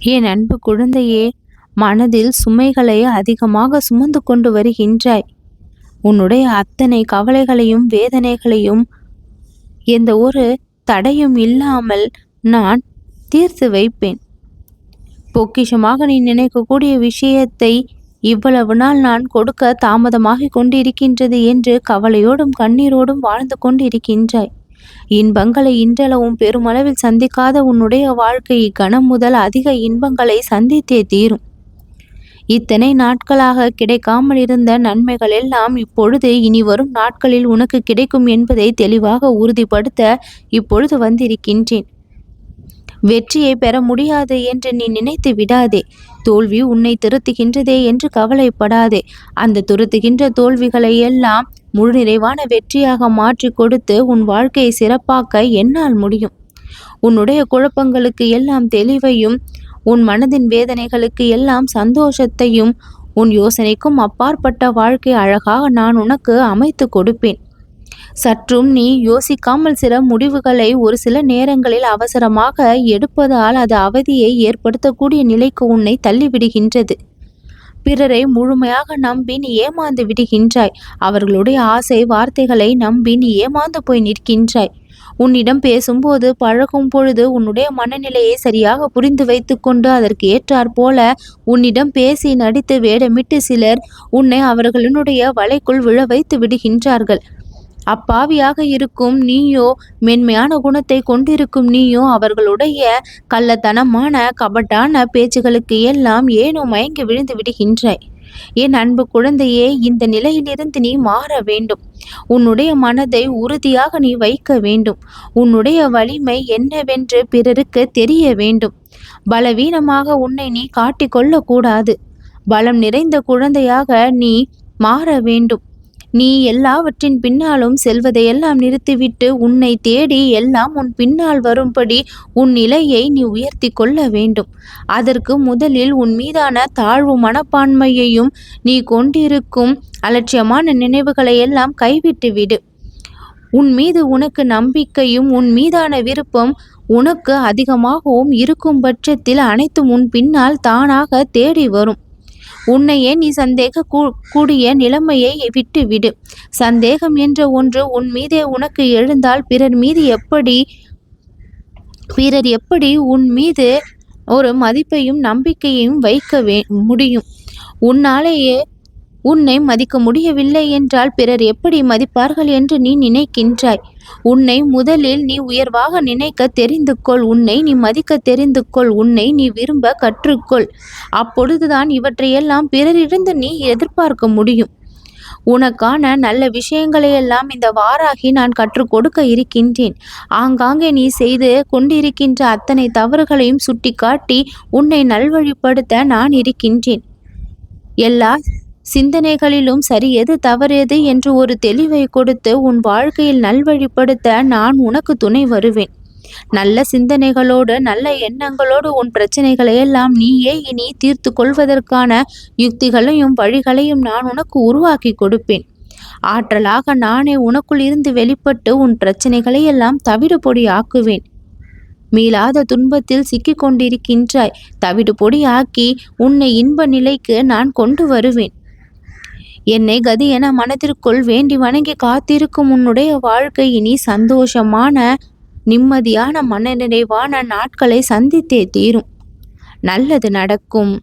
என் அன்பு குழந்தையே, மனதில் சுமைகளை அதிகமாக சுமந்து கொண்டு வருகின்றாய். உன்னுடைய அத்தனை கவலைகளையும் வேதனைகளையும் எந்த ஒரு தடையும் இல்லாமல் நான் தீர்த்து வைப்பேன். பொக்கிஷமாக நீ நினைக்கக்கூடிய விஷயத்தை இவ்வளவு நாள் நான் கொடுக்க தாமதமாகிக் கொண்டிருக்கின்றது என்று கவலையோடும் கண்ணீரோடும் வாழ்ந்து கொண்டிருக்கின்றாய். இன்பங்களை இன்றளவும் பெருமளவில் சந்திக்காத உன்னுடைய வாழ்க்கை கணம் முதல் அதிக இன்பங்களை சந்தித்தே தீரும். இத்தனை நாட்களாக கிடைக்காமல் இருந்த நன்மைகள் எல்லாம் இப்பொழுது இனி வரும் நாட்களில் உனக்கு கிடைக்கும் என்பதை தெளிவாக உறுதிப்படுத்த இப்பொழுது வந்திருக்கின்றேன். வெற்றியை பெற முடியாது என்று நீ நினைத்து விடாதே. தோல்வி உன்னை திருத்துகின்றதே என்று கவலைப்படாதே. அந்த துரத்துகின்ற தோல்விகளை எல்லாம் முழு நிறைவான வெற்றியாக மாற்றி கொடுத்து உன் வாழ்க்கையை சிறப்பாக்க என்னால் முடியும். உன்னுடைய குழப்பங்களுக்கு எல்லாம் தெளிவையும், உன் மனதின் வேதனைகளுக்கு எல்லாம் சந்தோஷத்தையும், உன் யோசனைக்கும் அப்பாற்பட்ட வாழ்க்கை அழகாக நான் உனக்கு அமைத்து கொடுப்பேன். சற்றும் நீ யோசிக்காமல் சில முடிவுகளை ஒரு சில நேரங்களில் அவசரமாக எடுப்பதால் அது அவதியை ஏற்படுத்தக்கூடிய நிலைக்கு உன்னை தள்ளிவிடுகின்றது. பிறரை முழுமையாக நம்பி நீ ஏமாந்து விடுகின்றாய். அவர்களுடைய ஆசை வார்த்தைகளை நம்பி நீ ஏமாந்து போய் நிற்கின்றாய். உன்னிடம் பேசும்போது பழகும் பொழுது உன்னுடைய மனநிலையை சரியாக புரிந்து வைத்து கொண்டு அதற்கு ஏற்றாற் போல உன்னிடம் பேசி நடித்து வேடமிட்டு சிலர் உன்னை அவர்களுடைய வலைக்குள் விழ வைத்து விடுகின்றார்கள். அப்பாவியாக இருக்கும் நீயோ, மென்மையான குணத்தை கொண்டிருக்கும் நீயோ அவர்களுடைய கள்ளத்தனமான கபட்டான பேச்சுகளுக்கு எல்லாம் ஏனோ மயங்கி விழுந்து விடுகின்றாய். என் அன்பு குழந்தையே, இந்த நிலையிலிருந்து நீ மாற வேண்டும். உன்னுடைய மனதை உறுதியாக நீ வைக்க வேண்டும். உன்னுடைய வலிமை என்னவென்று பிறருக்கு தெரிய வேண்டும். பலவீனமாக உன்னை நீ காட்டிக்கொள்ளக்கூடாது. பலம் நிறைந்த குழந்தையாக நீ மாற வேண்டும். நீ எல்லாவற்றின் பின்னாலும் செல்வதையெல்லாம் நிறுத்திவிட்டு உன்னை தேடி எல்லாம் உன் பின்னால் வரும்படி உன் நிலையை நீ உயர்த்தி கொள்ள வேண்டும். அதற்கு முதலில் உன் மீதான தாழ்வு மனப்பான்மையையும் நீ கொண்டிருக்கும் அலட்சியமான நினைவுகளை எல்லாம் கைவிட்டு விடு. உன் மீது உனக்கு நம்பிக்கையும் உன் மீதான விருப்பம் உனக்கு அதிகமாகவும் இருக்கும் பட்சத்தில் அனைத்தும் உன் பின்னால் தானாக தேடி வரும். உன்னையே நீ சந்தேக கூடிய நிலைமையை விட்டு விடு. சந்தேகம் என்ற ஒன்று உன் மீதே உனக்கு எழுந்தால் பிறர் எப்படி உன் மீது ஒரு மதிப்பையும் நம்பிக்கையையும் வைக்க முடியும்? உன்னாலேயே உன்னை மதிக்க முடியவில்லை என்றால் பிறர் எப்படி மதிப்பார்கள் என்று நீ நினைக்கின்றாய்? உன்னை முதலில் நீ உயர்வாக நினைக்க தெரிந்து கொள். உன்னை நீ மதிக்க தெரிந்து கொள். உன்னை நீ விரும்ப கற்றுக்கொள். அப்பொழுதுதான் இவற்றையெல்லாம் பிறரிடம் நீ எதிர்பார்க்க முடியும். உனக்கான நல்ல விஷயங்களையெல்லாம் இந்த வாராகி நான் கற்றுக் கொடுக்க இருக்கின்றேன். ஆங்காங்கே நீ செய்து கொண்டிருக்கின்ற அத்தனை தவறுகளையும் சுட்டிக்காட்டி உன்னை நல்வழிப்படுத்த நான் இருக்கின்றேன். எல்லா சிந்தனைகளிலும் சரி எது தவறு என்று ஒரு தெளிவை கொடுத்து உன் வாழ்க்கையில் நல்வழிப்படுத்த நான் உனக்கு துணை வருவேன். நல்ல சிந்தனைகளோடு நல்ல எண்ணங்களோடு உன் பிரச்சனைகளையெல்லாம் நீயே இனி தீர்த்து கொள்வதற்கான யுக்திகளையும் வழிகளையும் நான் உனக்கு உருவாக்கி கொடுப்பேன். ஆற்றலாக நானே உனக்குள் இருந்து வெளிப்பட்டு உன் பிரச்சனைகளை எல்லாம் தவிடு பொடி ஆக்குவேன். மீளாத துன்பத்தில் சிக்கிக் கொண்டிருக்கின்றாய். தவிடு பொடி ஆக்கி உன்னை இன்ப நிலைக்கு நான் கொண்டு வருவேன். என்னை கதி என மனதிற்குள் வேண்டி வணங்கி காத்திருக்கும் உன்னுடைய வாழ்க்கை இனி சந்தோஷமான நிம்மதியான மனநிறைவான நாட்களை சந்தித்தே தீரும். நல்லது நடக்கும்.